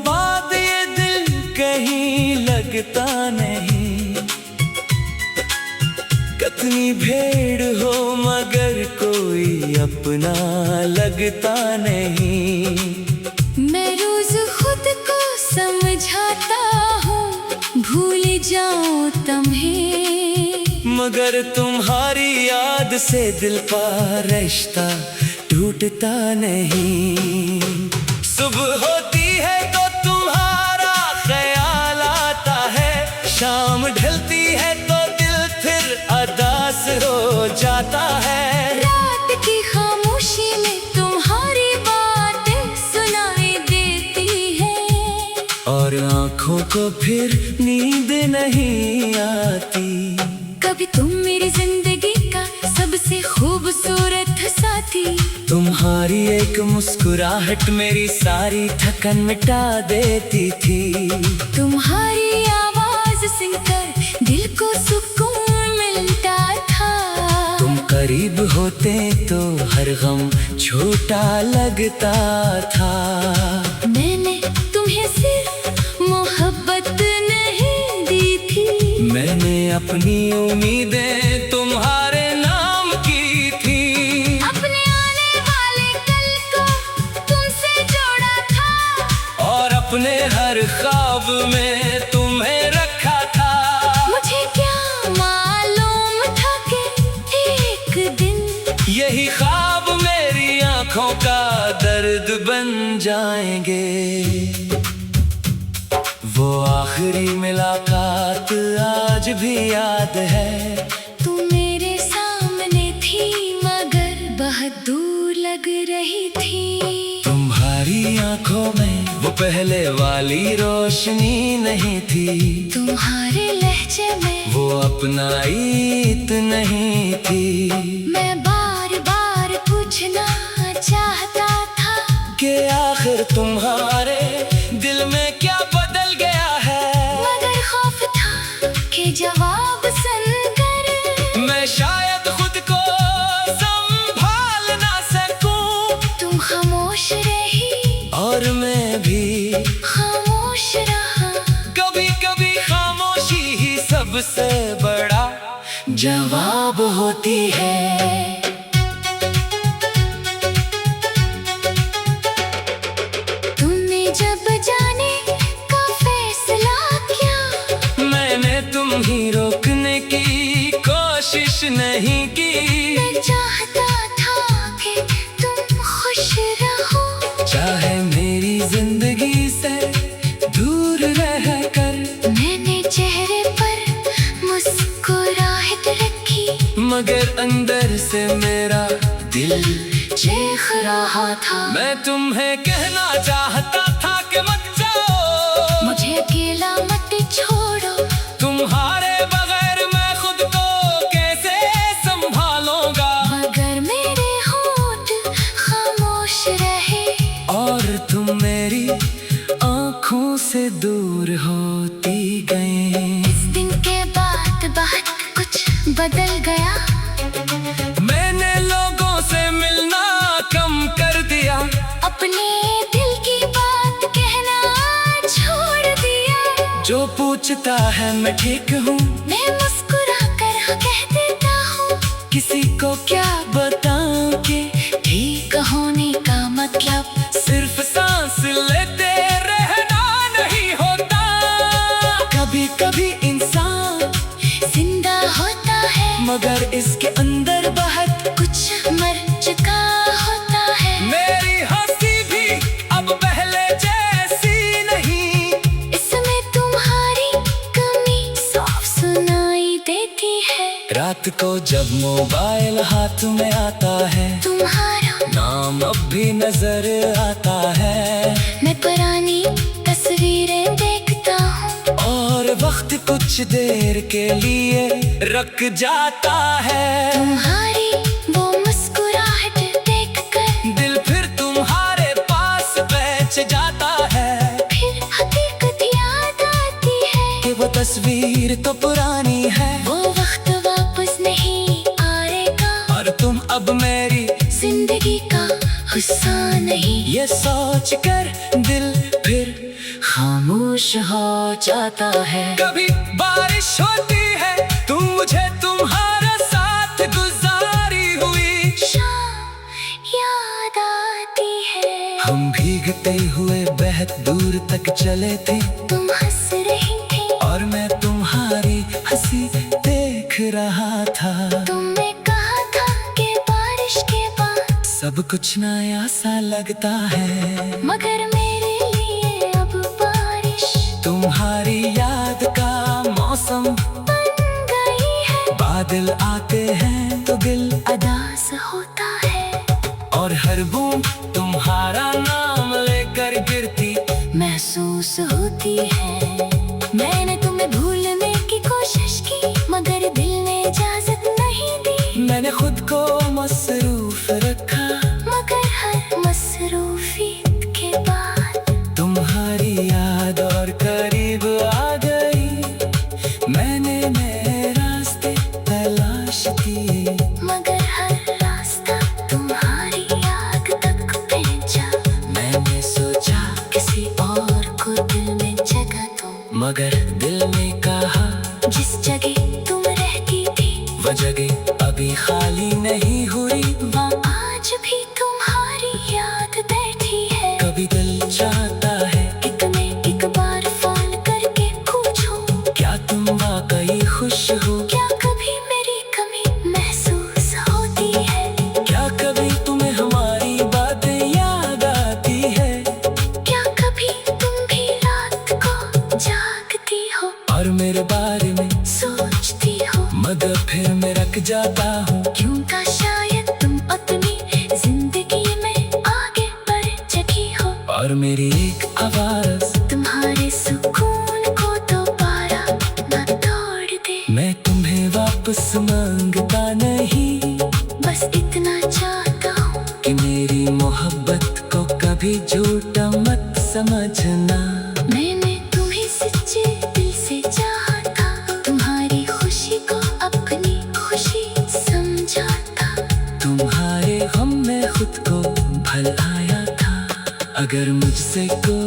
बाद ये दिल कहीं लगता नहीं। कितनी भीड़ हो मगर कोई अपना लगता नहीं। मैं रोज खुद को समझाता हूँ भूल जाऊँ तुम्हें, मगर तुम्हारी याद से दिल का रिश्ता टूटता नहीं। सुबह होती है तो तुम्हारा ख्याल आता है, शाम ढलती है तो दिल फिर अदास हो जाता है। रात की खामोशी में तुम्हारी बातें सुनाई देती है, और आँखों को फिर नींद नहीं आती। कभी तुम मेरी जिंदगी का सबसे खूबसूरत साथी, तुम्हारी एक मुस्कुराहट मेरी सारी थकन मिटा देती थी। तुम्हारी आवाज सुनकर दिल को सुकून मिलता था। तुम करीब होते तो हर गम छोटा लगता था। मैंने तुम्हें सिर्फ मोहब्बत नहीं दी थी, मैंने अपनी उम्मीदें तुम्हारे नाम की थी। अपने आने वाले कल को तुमसे जोड़ा था, और अपने हर ख्वाब में तुम्हें रखा था। मुझे क्या मालूम था कि एक दिन यही ख्वाब मेरी आंखों का दर्द बन जाएंगे। वो आखिरी मुलाकात आज भी याद है। तू मेरे सामने थी मगर बहुत दूर लग रही थी। तुम्हारी आंखों में वो पहले वाली रोशनी नहीं थी। तुम्हारे लहजे में वो अपनाइत नहीं थी। मैं बार बार पूछना चाहता था कि आखिर तुम्हारे दिल में क्या बदल गया है, मगर खौफ था कि जवाब सुनकर मैं शायद खुद को संभाल ना सकूं। तुम खामोश रही और मैं भी खामोश रहा। कभी कभी खामोशी ही सबसे बड़ा जवाब होती है। तुमने जब जाने का फैसला किया, मैंने तुम ही रोकने की कोशिश नहीं की। मैं चाहता था कि तुम खुश रहो, चाहे मेरी जिंदगी से दूर रह कर। मैंने चेहरे पर मुस्कुराहट रखी, मगर अंदर से मेरा दिल चीख रहा था। मैं तुम्हें कहना चाहता था कि मत जाओ, मुझे अकेला मत छोड़ो, तुम्हारे बगैर मैं खुद को कैसे संभालूंगा। मगर मेरे होंठ खामोश रहे, और तुम मेरी आंखों से दूर होती गई। इस दिन के बाद बहुत कुछ बदल गया। मैंने लोगों से मिलना कम कर दिया, अपने दिल की बात कहना छोड़ दिया। जो पूछता है मैं ठीक हूँ, मैं मुस्कुरा कर कह देता हूँ, किसी को क्या बताऊं कि ठीक होने का मतलब सिर्फ सांस लेते रहना नहीं होता। कभी कभी इंसान जिंदा होता है, मगर इसके अंदर बहुत कुछ मर चुका होता है। मेरी हंसी भी अब पहले जैसी नहीं। इसमें तुम्हारी कमी साफ सुनाई देती है। रात को जब मोबाइल हाथ में आता है, तुम्हारा नाम अब भी नजर आता है। मैं पुरानी तस्वीरें देखता हूँ, और वक्त कुछ देर के लिए रुक जाता है। तुम्हारी वो मुस्कुराहट देखकर दिल फिर तुम्हारे पास बैठ जाता है। फिर हकीकत याद आती है कि वो तस्वीर तो पुरानी है, वो वक्त वापस नहीं आएगा। और तुम अब मेरी जिंदगी का हिस्सा नहीं। ये सोच कर दिल फिर खामोश हो जाता है। कभी बारिश होती है, तुम मुझे तुम्हारा साथ गुजारी हुई शाम याद आती है। हम भीगते हुए बेहद दूर तक चले थे, तुम हंस रही थी और मैं तुम्हारी हंसी देख रहा था। तुमने कहा था कि बारिश के बाद सब कुछ नया सा लगता है, मगर मेरे लिए अब बारिश तुम्हारी याद का मौसम बन गई है। बादल आते हैं तो दिल अदास होता है, और हर बूंद तुम्हारा नाम लेकर गिरती महसूस होती है। मैंने तुम्हें भूलने की कोशिश की, मगर दिल ने इजाजत नहीं दी। मैंने खुद को मसरूफ रखा, मगर हर मसरूफियत के बाद तुम्हारी याद और करीब आ गई। मैंने नए रास्ते तलाश किए, मगर हर रास्ता तुम्हारी याद तक पहुंचा। मैंने सोचा किसी और को दिल में जगह दो, मगर दिल ने कहा जिस जगह तुम रहती थी वह जगह अभी खाली नहीं हुई। वहाँ आज भी तुम्हारी याद बैठी है। कभी दिल चाहता है कि तुम्हें एक बार फोन करके पूछूं, क्या तुम वाकई खुश हो? क्या कभी मेरी कमी महसूस होती है? क्या कभी तुम्हें हमारी बातें याद आती है? क्या कभी तुम भी रात को जागती हो और मेरे बारे में सोचती हो? मगर फिर मैं रख जाता हूँ, क्यों का शायद तुम अपनी जिंदगी में आगे बढ़ चुकी हो, और मेरी एक आवाज तुम्हारे सुकून को दोबारा न तोड़ दे। मैं तुम्हें वापस मांगता नहीं, बस इतना चाहता हूँ कि मेरी मोहब्बत को कभी झूठा मत समझना। मैंने तुम्हें सच्चे दिल से चाहा था, तुम्हारी खुशी को अपनी खुशी समझा था। तुम्हारे गम में खुद को भुलाया था। अगर मुझसे कोई